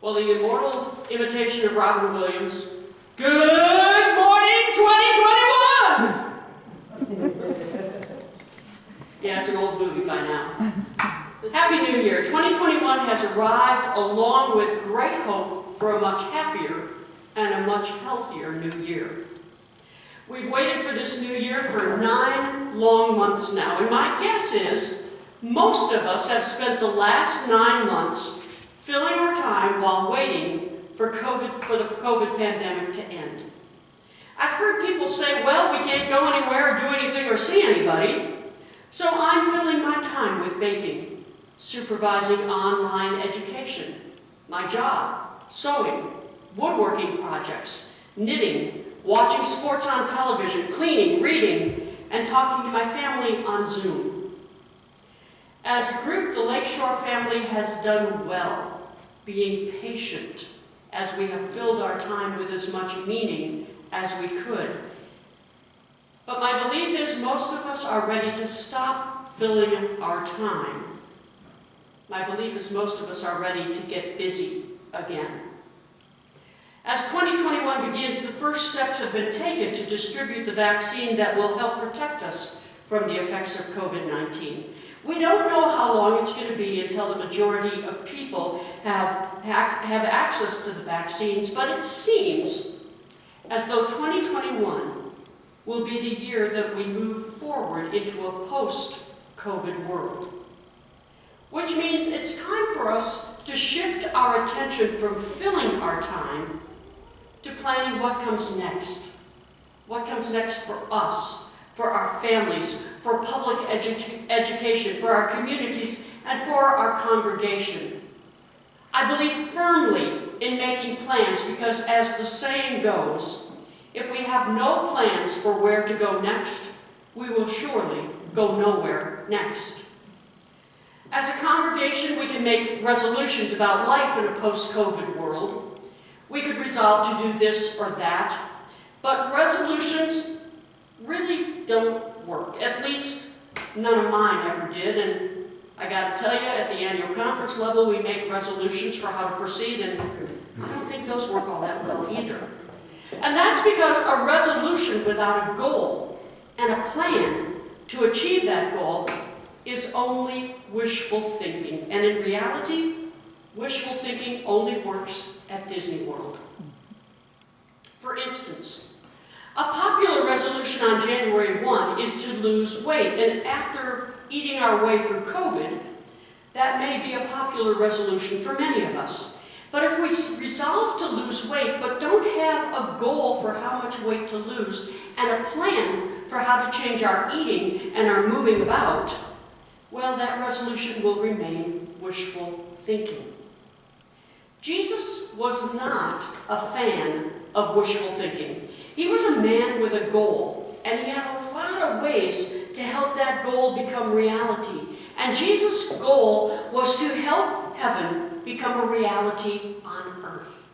Well, the immortal imitation of Robin Williams, "Good morning, 2021!" Yeah, it's an old movie by now. Happy New Year. 2021 has arrived along with great hope for a much happier and a much healthier new year. We've waited for this new year for 9 long months now, and my guess is most of us have spent the last 9 months filling our time while waiting for the COVID pandemic to end. I've heard people say, well, we can't go anywhere or do anything or see anybody, so I'm filling my time with baking, supervising online education, my job, sewing, woodworking projects, knitting, watching sports on television, cleaning, reading, and talking to my family on Zoom. As a group, the Lakeshore family has done well, being patient as we have filled our time with as much meaning as we could. But my belief is most of us are ready to stop filling our time. My belief is most of us are ready to get busy again. As 2021 begins, the first steps have been taken to distribute the vaccine that will help protect us from the effects of COVID-19. We don't know how long it's going to be until the majority of people have access to the vaccines, but it seems as though 2021 will be the year that we move forward into a post-COVID world. Which means it's time for us to shift our attention from filling our time to planning what comes next. What comes next for us, for our families, for public education, for our communities, and for our congregation. I believe firmly in making plans because, as the saying goes, if we have no plans for where to go next, we will surely go nowhere next. As a congregation, we can make resolutions about life in a post-COVID world. We could resolve to do this or that, but resolutions really don't work. At least none of mine ever did, and I got to tell you, at the annual conference level, we make resolutions for how to proceed, and I don't think those work all that well either. And that's because a resolution without a goal and a plan to achieve that goal is only wishful thinking. And in reality, wishful thinking only works at Disney World. For instance, a popular resolution on January 1 is to lose weight. And after eating our way through COVID, that may be a popular resolution for many of us. But if we resolve to lose weight but don't have a goal for how much weight to lose and a plan for how to change our eating and our moving about, well, that resolution will remain wishful thinking. Jesus was not a fan of wishful thinking. He was a man with a goal, and he had a lot of ways to help that goal become reality. And Jesus' goal was to help heaven become a reality on earth.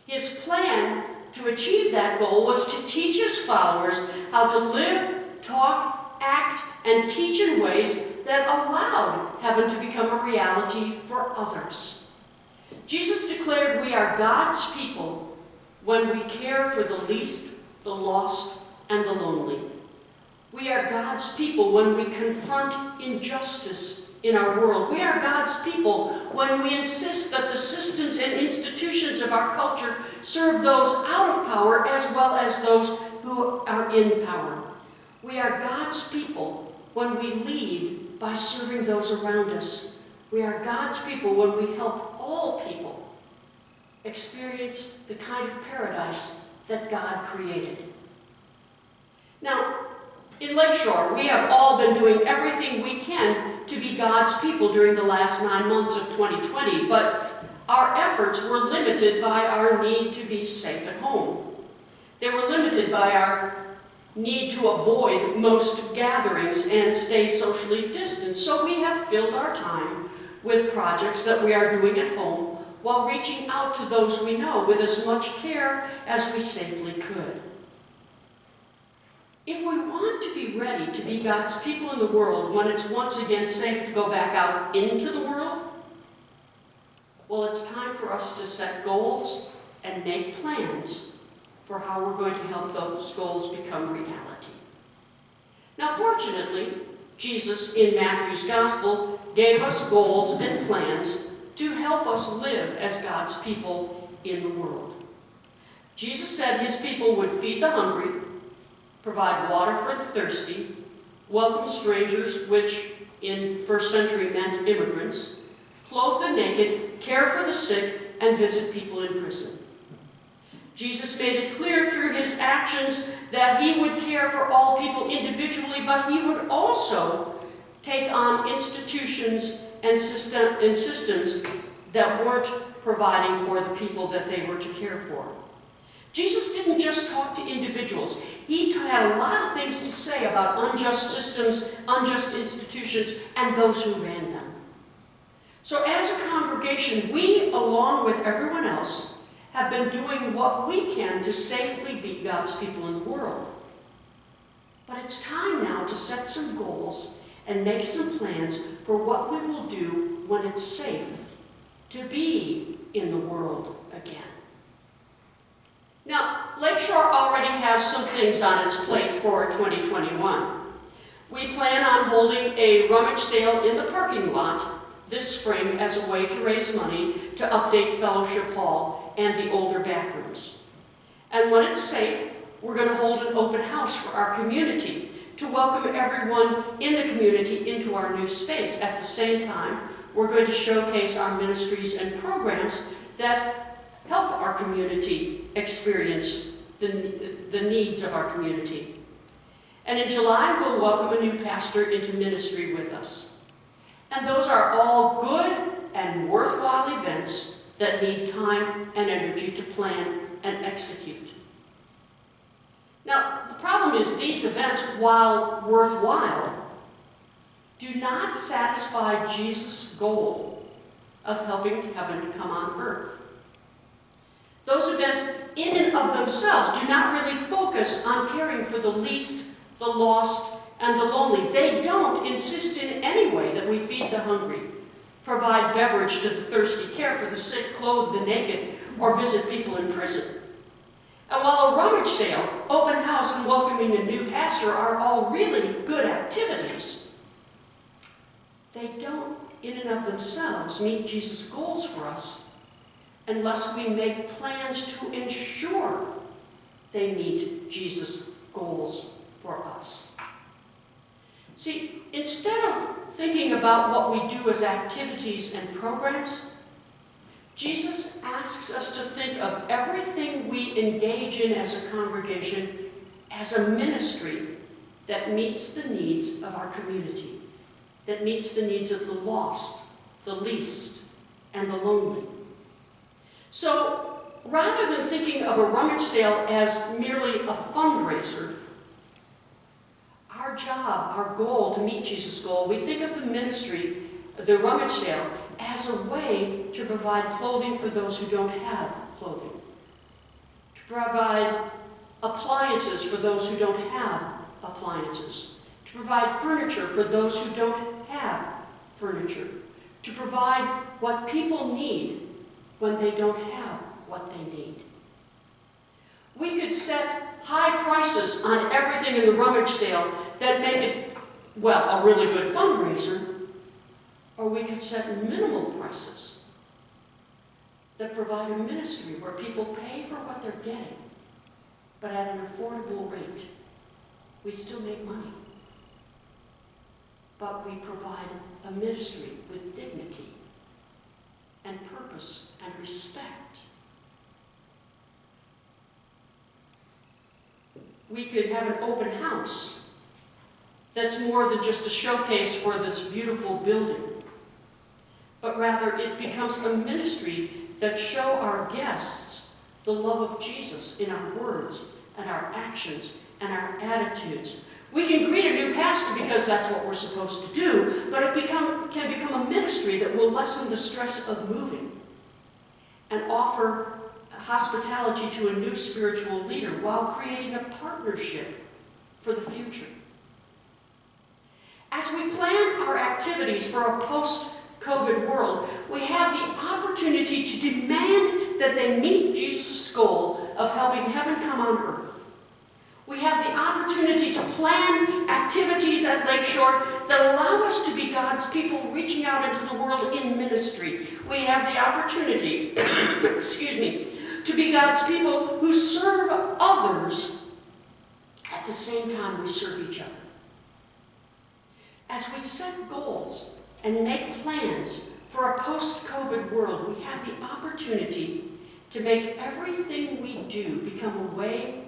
His plan to achieve that goal was to teach his followers how to live, talk, act, and teach in ways that allowed heaven to become a reality for others. Jesus declared we are God's people when we care for the least, the lost, and the lonely. We are God's people when we confront injustice in our world. We are God's people when we insist that the systems and institutions of our culture serve those out of power as well as those who are in power. We are God's people when we lead by serving those around us. We are God's people when we help all people experience the kind of paradise that God created. Now, in Lakeshore, we have all been doing everything we can to be God's people during the last 9 months of 2020, but our efforts were limited by our need to be safe at home. They were limited by our need to avoid most gatherings and stay socially distant, so we have filled our time with projects that we are doing at home while reaching out to those we know with as much care as we safely could. If we want to be ready to be God's people in the world when it's once again safe to go back out into the world, Well, it's time for us to set goals and make plans for how we're going to help those goals become reality. Now, fortunately, Jesus in Matthew's Gospel gave us goals and plans to help us live as God's people in the world. Jesus said his people would feed the hungry, provide water for the thirsty, welcome strangers, which in first century meant immigrants, clothe the naked, care for the sick, and visit people in prison. Jesus made it clear through his actions that he would care for all people individually, but he would also take on institutions and systems that weren't providing for the people that they were to care for. Jesus didn't just talk to individuals. He had a lot of things to say about unjust systems, unjust institutions, and those who ran them. So as a congregation, we, along with everyone else, have been doing what we can to safely be God's people in the world. But it's time now to set some goals and make some plans for what we will do when it's safe to be in the world again. Now, Lakeshore already has some things on its plate for 2021. We plan on holding a rummage sale in the parking lot this spring as a way to raise money to update Fellowship Hall and the older bathrooms. And when it's safe, we're going to hold an open house for our community to welcome everyone in the community into our new space. At the same time, we're going to showcase our ministries and programs that help our community experience the needs of our community. And in July, we'll welcome a new pastor into ministry with us. And those are all good and worthwhile events that need time and energy to plan and execute. Now, the problem is these events, while worthwhile, do not satisfy Jesus' goal of helping heaven to come on earth. Those events, in and of themselves, do not really focus on caring for the least, the lost, and the lonely. They don't insist in any way that we feed the hungry, provide beverage to the thirsty, care for the sick, clothe the naked, or visit people in prison. And while a rummage sale, open house, and welcoming a new pastor are all really good activities, they don't, in and of themselves, meet Jesus' goals for us unless we make plans to ensure they meet Jesus' goals for us. See, instead of thinking about what we do as activities and programs, Jesus asks us to think of everything we engage in as a congregation as a ministry that meets the needs of our community, that meets the needs of the lost, the least, and the lonely. So, rather than thinking of a rummage sale as merely a fundraiser, our job, our goal to meet Jesus' goal, we think of the ministry, the rummage sale, as a way to provide clothing for those who don't have clothing, to provide appliances for those who don't have appliances, to provide furniture for those who don't have furniture, to provide what people need when they don't have what they need. We could set high prices on everything in the rummage sale that make it, well, a really good fundraiser, or we could set minimal prices that provide a ministry where people pay for what they're getting, but at an affordable rate. We still make money, but we provide a ministry with dignity and purpose and respect. We could have an open house that's more than just a showcase for this beautiful building, but rather it becomes a ministry that show our guests the love of Jesus in our words and our actions and our attitudes. We can greet a new pastor because that's what we're supposed to do, but it can become a ministry that will lessen the stress of moving and offer hospitality to a new spiritual leader while creating a partnership for the future. As we plan our activities for a post post-COVID world, we have the opportunity to demand that they meet Jesus' goal of helping heaven come on earth. We have the opportunity to plan activities at Lakeshore that allow us to be God's people reaching out into the world in ministry. We have the opportunity, excuse me, to be God's people who serve others at the same time we serve each other. As we set goals and make plans for a post-COVID world, we have the opportunity to make everything we do become a way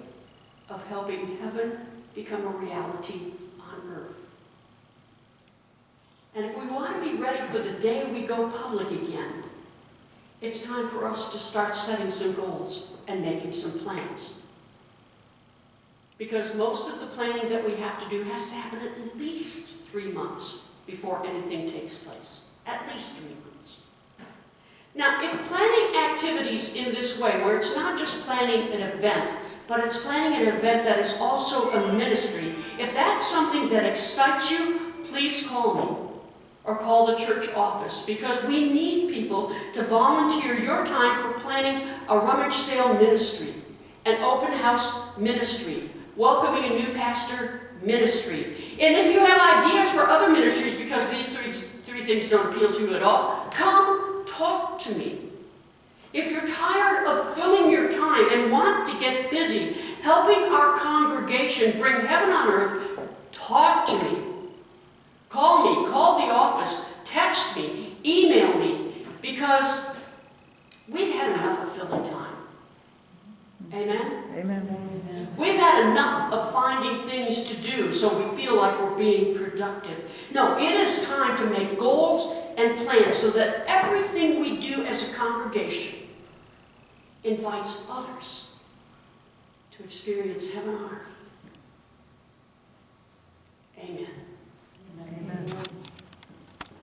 of helping heaven become a reality on earth. And if we want to be ready for the day we go public again, it's time for us to start setting some goals and making some plans. Because most of the planning that we have to do has to happen at least 3 months before anything takes place. At least 3 months. Now, if planning activities in this way, where it's not just planning an event, but it's planning an event that is also a ministry, if that's something that excites you, please call me or call the church office, because we need people to volunteer your time for planning a rummage sale ministry, an open house ministry, welcoming a new pastor ministry. And if you have ideas for other ministries, because these three things don't appeal to you at all, come talk to me. If you're tired of filling your time and want to get busy helping our congregation bring heaven on earth, talk to me. Call me, call the office, text me, email me, because we've had enough of filling time. Amen? Amen. We've had enough of finding things to do so we feel like we're being productive. No, it is time to make goals and plans so that everything we do as a congregation invites others to experience heaven on earth.